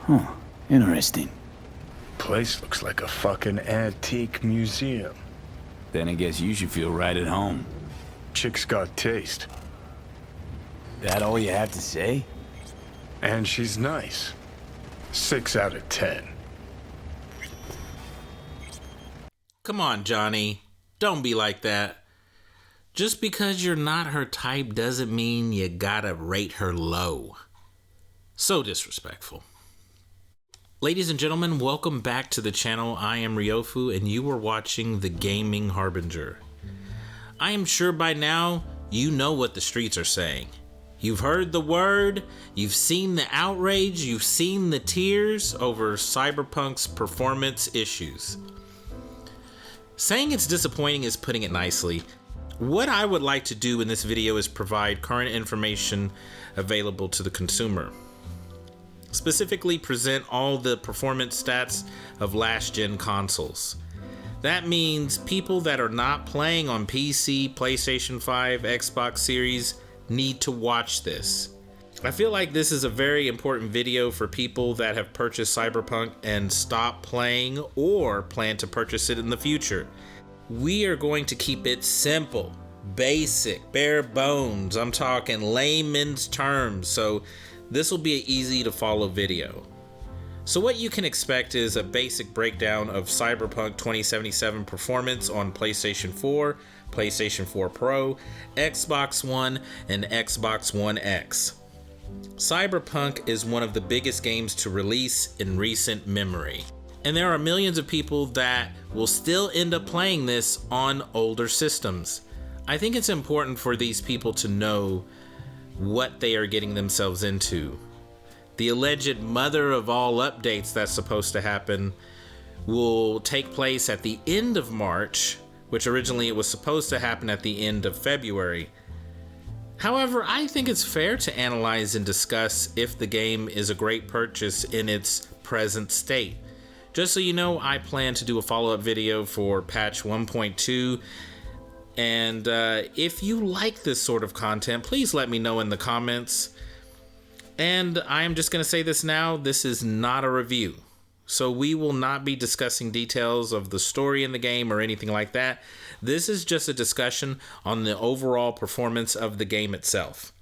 Huh. Interesting. Place looks like a fucking antique museum. Then I guess you should feel right at home. Chick's got taste. That all you have to say? And she's nice. 6 out of 10. Come on, Johnny. Don't be like that. Just because you're not her type doesn't mean you gotta rate her low. So disrespectful. Ladies and gentlemen, welcome back to the channel. I am Ryofu and you are watching the Gaming Harbinger. I am sure by now you know what the streets are saying. You've heard the word, you've seen the outrage, you've seen the tears over Cyberpunk's performance issues. Saying it's disappointing is putting it nicely. What I would like to do in this video is provide current information available to the consumer. Specifically present all the performance stats of last-gen consoles. That means people that are not playing on PC, PlayStation 5, Xbox Series need to watch this. I feel like this is a very important video for people that have purchased Cyberpunk and stopped playing or plan to purchase it in the future. We are going to keep it simple, basic, bare bones. I'm talking layman's terms, so this will be an easy to follow video. So what you can expect is a basic breakdown of Cyberpunk 2077 performance on PlayStation 4, PlayStation 4 Pro, Xbox One, and Xbox One X. Cyberpunk is one of the biggest games to release in recent memory. And there are millions of people that will still end up playing this on older systems. I think it's important for these people to know what they are getting themselves into. The alleged mother of all updates that's supposed to happen will take place at the end of March, which originally it was supposed to happen at the end of February. However, I think it's fair to analyze and discuss if the game is a great purchase in its present state. Just so you know, I plan to do a follow-up video for patch 1.2. And if you like this sort of content, please let me know in the comments. And I'm just going to say this now, this is not a review. So we will not be discussing details of the story in the game or anything like that. This is just a discussion on the overall performance of the game itself.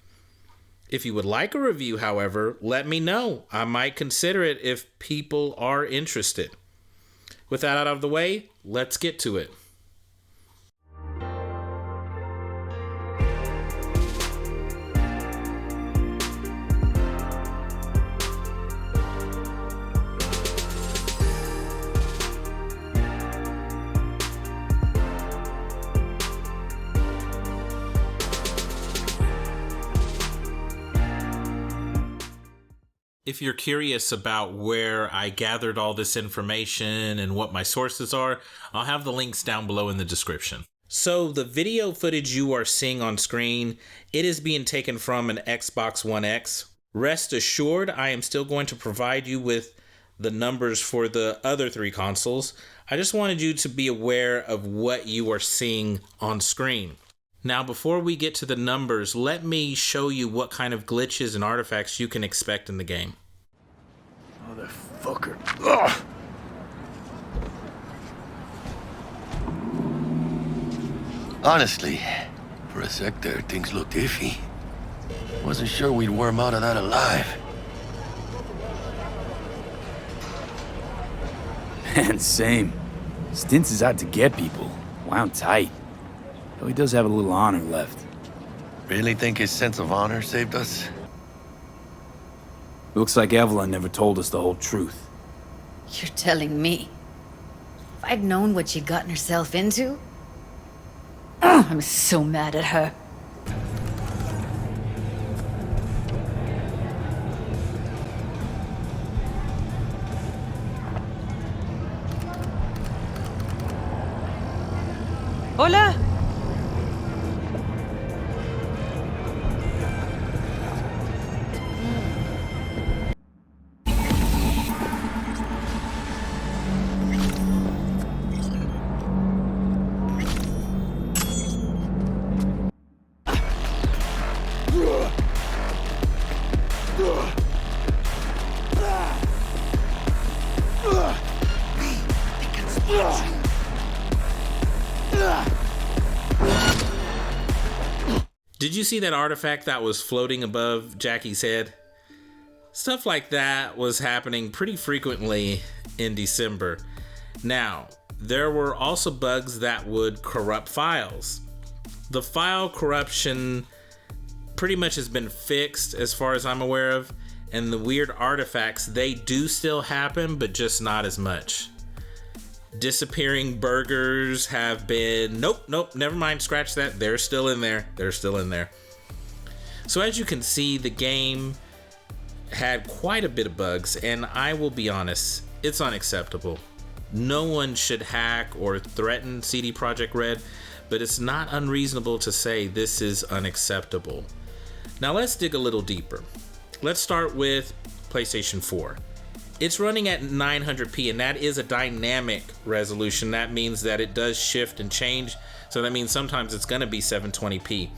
If you would like a review, however, let me know. I might consider it if people are interested. With that out of the way, let's get to it. If you're curious about where I gathered all this information and what my sources are, I'll have the links down below in the description. So the video footage you are seeing on screen, it is being taken from an Xbox One X. Rest assured, I am still going to provide you with the numbers for the other 3 consoles. I just wanted you to be aware of what you are seeing on screen. Now, before we get to the numbers, let me show you what kind of glitches and artifacts you can expect in the game. Motherfucker. Ugh. Honestly, for a sec there, things looked iffy. Wasn't sure we'd worm out of that alive. Man, same. Stints is out to get people. Wound tight. Though he does have a little honor left. Really think his sense of honor saved us? Looks like Evelyn never told us the whole truth. You're telling me? If I'd known what she'd gotten herself into? Ugh, I'm so mad at her. Hola. Did you see that artifact that was floating above Jackie's head? Stuff like that was happening pretty frequently in December. Now, there were also bugs that would corrupt files. The file corruption pretty much has been fixed as far as I'm aware of, and the weird artifacts, they do still happen, but just not as much. Disappearing burgers have been, nope, never mind, scratch that. They're still in there. So as you can see, the game had quite a bit of bugs, and I will be honest, it's unacceptable. No one should hack or threaten CD Projekt Red, but it's not unreasonable to say this is unacceptable. Now let's dig a little deeper. Let's start with PlayStation 4. It's running at 900p, and that is a dynamic resolution. That means that it does shift and change, so that means sometimes it's going to be 720p.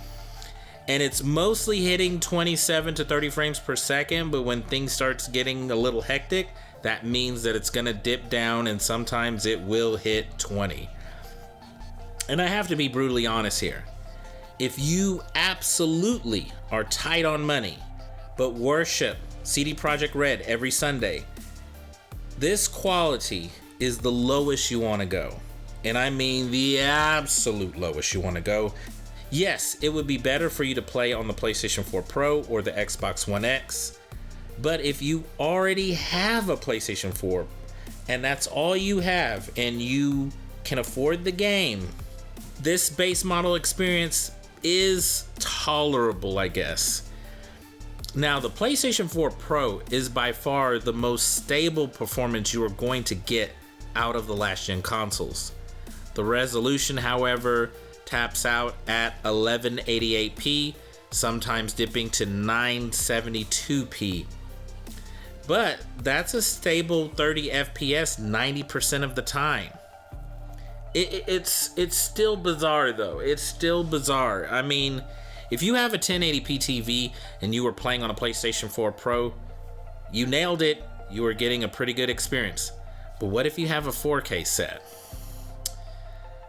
And it's mostly hitting 27 to 30 frames per second, but when things starts getting a little hectic, that means that it's going to dip down, and sometimes it will hit 20. And I have to be brutally honest here. If you absolutely are tight on money, but worship CD Projekt Red every Sunday, this quality is the lowest you want to go. And I mean the absolute lowest you want to go. Yes, it would be better for you to play on the PlayStation 4 Pro or the Xbox One X. But if you already have a PlayStation 4 and that's all you have and you can afford the game, this base model experience is tolerable, I guess. Now, the PlayStation 4 Pro is by far the most stable performance you are going to get out of the last-gen consoles. The resolution, however, taps out at 1188p, sometimes dipping to 972p. But that's a stable 30 FPS 90% of the time. It's still bizarre though. It's still bizarre. I mean, if you have a 1080p TV and you were playing on a PlayStation 4 Pro, you nailed it. You were getting a pretty good experience. But what if you have a 4K set?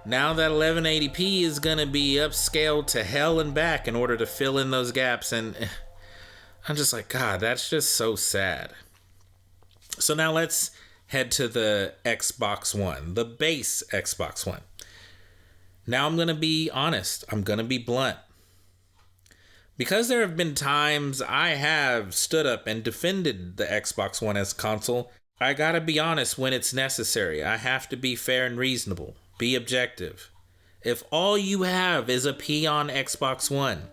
Now that 1180p is gonna be upscaled to hell and back in order to fill in those gaps, and I'm just like, God, that's just so sad. So now let's head to the Xbox One, the base Xbox One. Now I'm gonna be honest, I'm gonna be blunt. Because there have been times I have stood up and defended the Xbox One as a console, I gotta be honest when it's necessary. I have to be fair and reasonable. Be objective. If all you have is a peon Xbox One,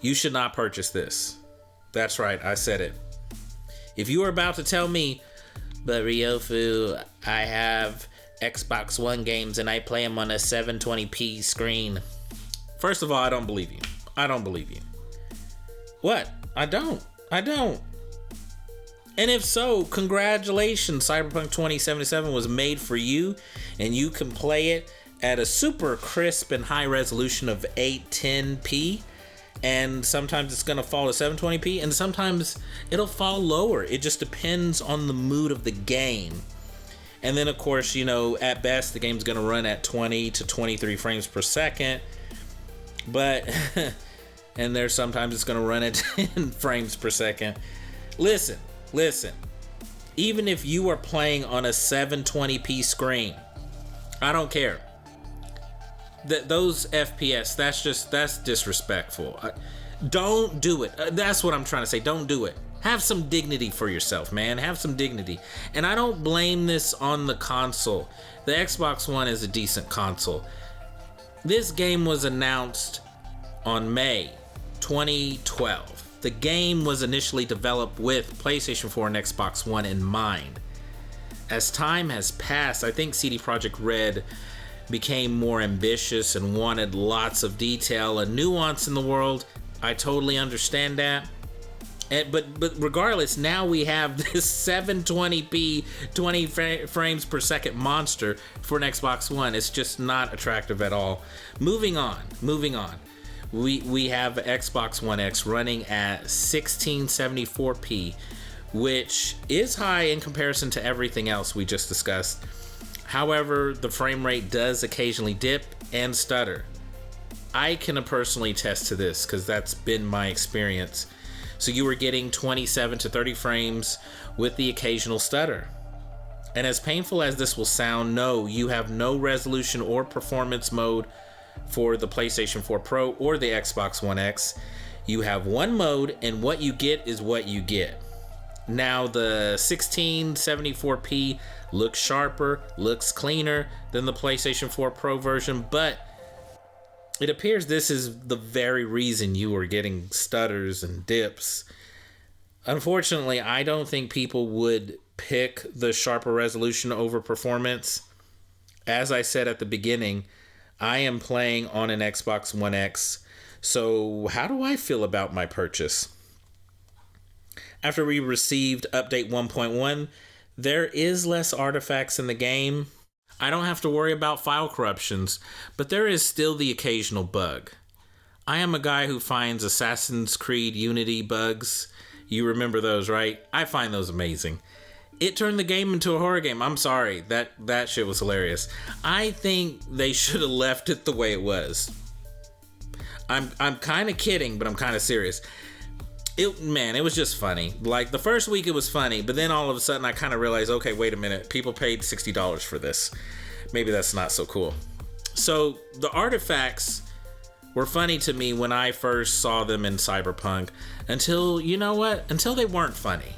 you should not purchase this. That's right, I said it. If you are about to tell me, but Ryofu, I have Xbox One games and I play them on a 720p screen. First of all, I don't believe you. I don't believe you. What? I don't. And if so, congratulations, Cyberpunk 2077 was made for you, and you can play it at a super crisp and high resolution of 810p, and sometimes it's gonna fall to 720p, and sometimes it'll fall lower. It just depends on the mood of the game. And then of course, you know, at best the game's gonna run at 20 to 23 frames per second, but and there's sometimes it's gonna run at 10 frames per second. Listen, even if you are playing on a 720p screen, I don't care. Those FPS, that's disrespectful. Don't do it. That's what I'm trying to say. Don't do it. Have some dignity for yourself, man. Have some dignity. And I don't blame this on the console. The Xbox One is a decent console. This game was announced on May 2012. The game was initially developed with PlayStation 4 and Xbox One in mind. As time has passed, I think CD Projekt Red became more ambitious and wanted lots of detail and nuance in the world. I totally understand that. But regardless, now we have this 720p 20 frames per second monster for an Xbox One. It's just not attractive at all. Moving on. We have Xbox One X running at 1674p, which is high in comparison to everything else we just discussed. However, the frame rate does occasionally dip and stutter. I can personally attest to this because that's been my experience. So you were getting 27 to 30 frames with the occasional stutter. And as painful as this will sound, no, you have no resolution or performance mode for the PlayStation 4 Pro or the Xbox One X. You have one mode, and what you get is what you get. Now, the 1674p looks sharper, looks cleaner than the PlayStation 4 Pro version, but it appears this is the very reason you are getting stutters and dips. Unfortunately, I don't think people would pick the sharper resolution over performance. As I said at the beginning, I am playing on an Xbox One X. So how do I feel about my purchase? After we received update 1.1, there is less artifacts in the game. I don't have to worry about file corruptions, but there is still the occasional bug. I am a guy who finds Assassin's Creed Unity bugs. You remember those, right? I find those amazing. It turned the game into a horror game. I'm sorry, that shit was hilarious. I think they should have left it the way it was. I'm kind of kidding, but I'm kind of serious. It was just funny. Like, the first week it was funny, but then all of a sudden I kind of realized, okay, wait a minute, people paid $60 for this. Maybe that's not so cool. So the artifacts were funny to me when I first saw them in Cyberpunk, until, you know what? Until they weren't funny.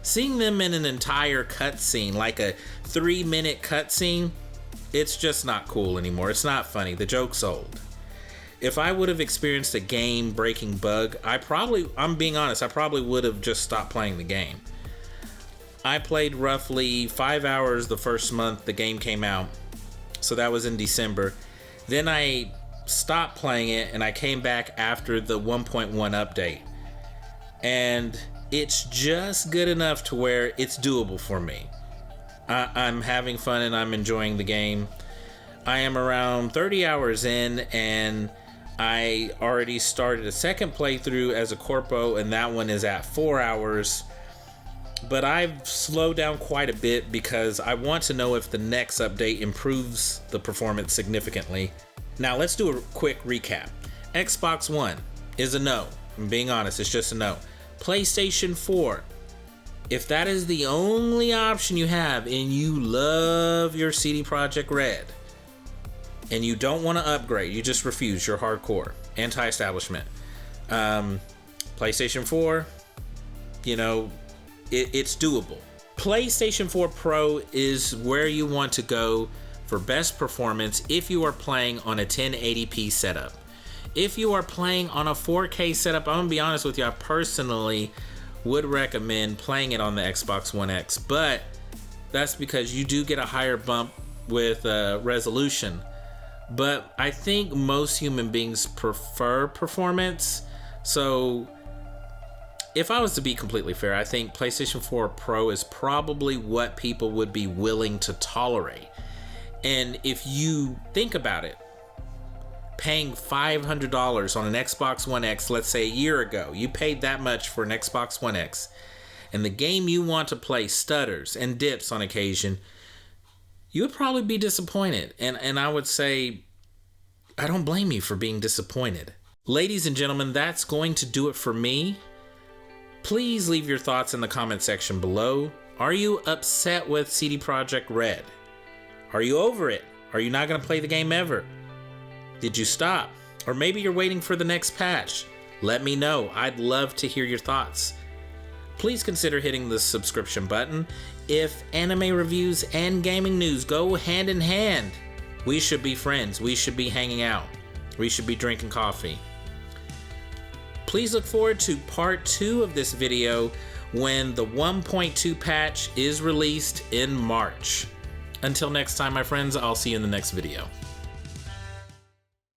Seeing them in an entire cutscene, like a 3-minute cutscene, it's just not cool anymore. It's not funny. The joke's old. If I would have experienced a game-breaking bug, I'm being honest, I probably would have just stopped playing the game. I played roughly 5 hours the first month the game came out, so that was in December. Then I stopped playing it, and I came back after the 1.1 update. And it's just good enough to where it's doable for me. I'm having fun and I'm enjoying the game. I am around 30 hours in, and I already started a second playthrough as a corpo, and that one is at 4 hours. But I've slowed down quite a bit because I want to know if the next update improves the performance significantly. Now let's do a quick recap. Xbox One is a no. I'm being honest, it's just a no. PlayStation 4, if that is the only option you have and you love your CD Projekt Red, and you don't want to upgrade, you just refuse, you're hardcore, anti-establishment. PlayStation 4, you know, it's doable. PlayStation 4 Pro is where you want to go for best performance if you are playing on a 1080p setup. If you are playing on a 4K setup, I'm gonna be honest with you, I personally would recommend playing it on the Xbox One X, but that's because you do get a higher bump with resolution. But I think most human beings prefer performance. So if I was to be completely fair, I think PlayStation 4 Pro is probably what people would be willing to tolerate. And if you think about it, paying $500 on an Xbox One X, let's say a year ago, you paid that much for an Xbox One X, and the game you want to play stutters and dips on occasion, you would probably be disappointed. And I would say, I don't blame you for being disappointed. Ladies and gentlemen, that's going to do it for me. Please leave your thoughts in the comment section below. Are you upset with CD Projekt Red? Are you over it? Are you not going to play the game ever? Did you stop? Or maybe you're waiting for the next patch. Let me know. I'd love to hear your thoughts. Please consider hitting the subscription button. If anime reviews and gaming news go hand in hand, we should be friends. We should be hanging out. We should be drinking coffee. Please look forward to part 2 of this video when the 1.2 patch is released in March. Until next time, my friends, I'll see you in the next video.